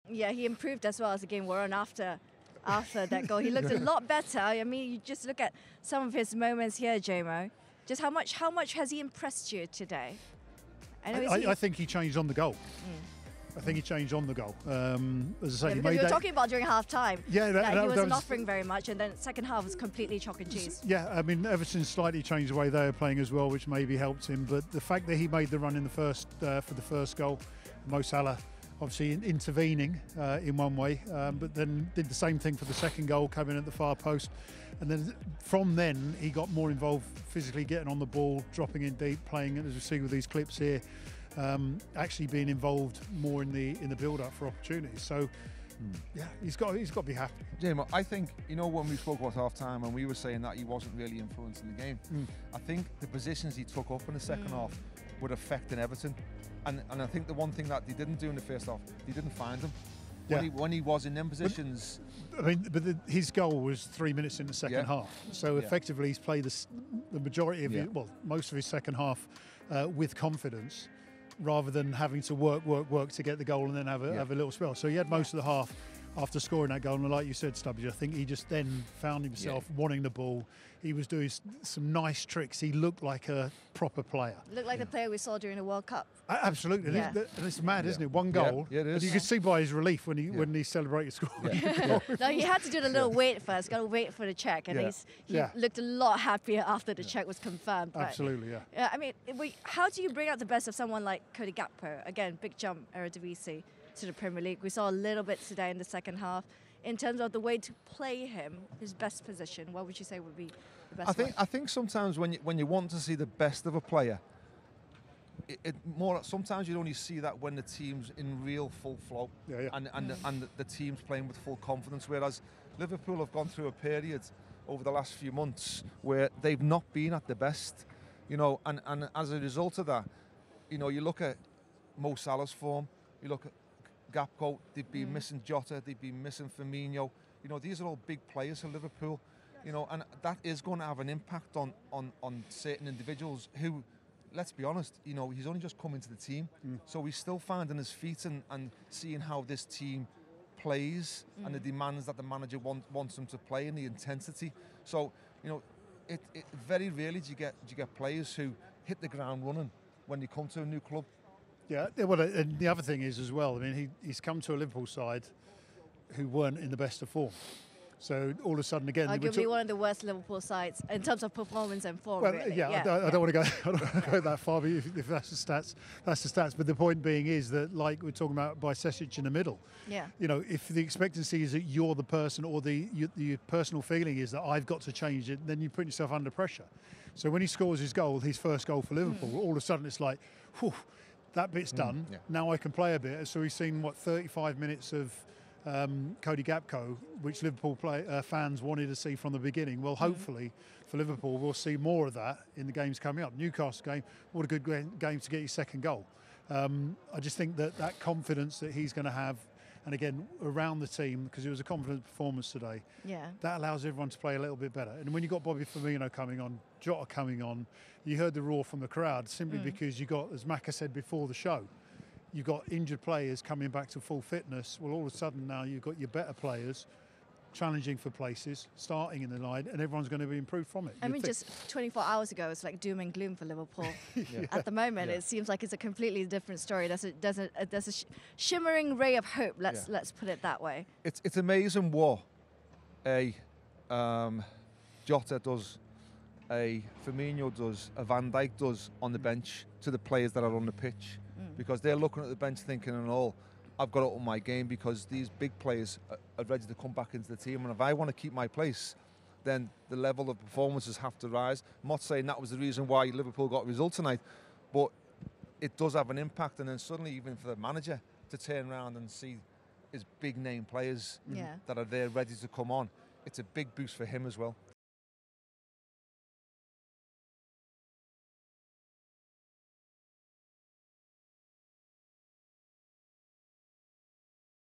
Yeah, he improved as well as the game wore on after that goal. He looked a lot better. I mean, you just look at some of his moments here, JMO. Just how much has he impressed you today? I think he changed on the goal. I think he changed on the goal. As I say, because we were talking about during half-time. Yeah, that he wasn't offering very much, and then second half was completely chalk and cheese. Yeah, I mean, Everton slightly changed the way they were playing as well, which maybe helped him. But the fact that he made the run in the first for the first goal, Mo Salah obviously intervening in one way, but then did the same thing for the second goal, coming at the far post. And then from then, he got more involved physically, getting on the ball, dropping in deep, playing, as we see with these clips here, actually being involved more in the build-up for opportunities. So, yeah, he's got to be happy. Jamie, I think, when we spoke about half-time and we were saying that he wasn't really influencing the game, I think the positions he took up in the second half would affect Everton. And I think the one thing that he didn't do in the first half, he didn't find them. When he was in them positions. His goal was 3 minutes in the second half. So effectively, he's played the majority of most of his second half with confidence, rather than having to work to get the goal and then have a little spell. So he had most of the half after scoring that goal, and like you said, Stubbs, I think he just then found himself wanting the ball. He was doing some nice tricks. He looked like a proper player. Looked like the player we saw during the World Cup. Absolutely. And it's mad, isn't it? One goal. Yeah, it is. And you could see by his relief when he celebrated scoring. No, he had to do the little wait first. Got to wait for the check, and he looked a lot happier after the check was confirmed. But, absolutely, yeah. I mean, how do you bring out the best of someone like Cody Gakpo? Again, big jump, Eredivisie to the Premier League. We saw a little bit today in the second half. In terms of the way to play him, his best position, what would you say would be the best one? I think sometimes when you want to see the best of a player, sometimes you only see that when the team's in real full flow and the team's playing with full confidence. Whereas Liverpool have gone through a period over the last few months where they've not been at the best, and as a result of that, you look at Mo Salah's form, you look at Gakpo, they've been missing Jota, they've been missing Firmino. These are all big players for Liverpool, and that is going to have an impact on certain individuals who, let's be honest, he's only just come into the team, so he's still finding his feet and seeing how this team plays and the demands that the manager wants them to play and the intensity. So, it very rarely do you get players who hit the ground running when they come to a new club. Yeah, well, and the other thing is as well, I mean, he's come to a Liverpool side who weren't in the best of form. So all of a sudden, again, arguably one of the worst Liverpool sides in terms of performance and form. Well, really. I don't want to go that far, but if that's the stats, that's the stats. But the point being is that, like we're talking about by Sesic in the middle, if the expectancy is that you're the person, or your personal feeling is that I've got to change it, then you put yourself under pressure. So when he scores his first goal for Liverpool, all of a sudden it's like, whew, that bit's done. Now I can play a bit. So we've seen 35 minutes of Cody Gakpo, which Liverpool fans wanted to see from the beginning. Well, hopefully for Liverpool, we'll see more of that in the games coming up. Newcastle game, what a good game to get your second goal. I just think that confidence that he's going to have, and again around the team, because it was a confident performance today, that allows everyone to play a little bit better. And when you got Bobby Firmino coming on, Jota coming on, you heard the roar from the crowd simply because you got, as Maka said before the show, you've got injured players coming back to full fitness. Well, all of a sudden now you've got your better players challenging for places, starting in the line, and everyone's going to be improved from it. I mean, just 24 hours ago, it's like doom and gloom for Liverpool. At the moment, it seems like it's a completely different story. There's a shimmering ray of hope. Let's put it that way. It's amazing what a Jota does, a Firmino does, a Van Dijk does on the bench to the players that are on the pitch. Because they're looking at the bench thinking, I've got to up my game, because these big players are ready to come back into the team, and if I want to keep my place, then the level of performances have to rise. I'm not saying that was the reason why Liverpool got a result tonight, but it does have an impact. And then suddenly, even for the manager to turn around and see his big name players that are there ready to come on, it's a big boost for him as well.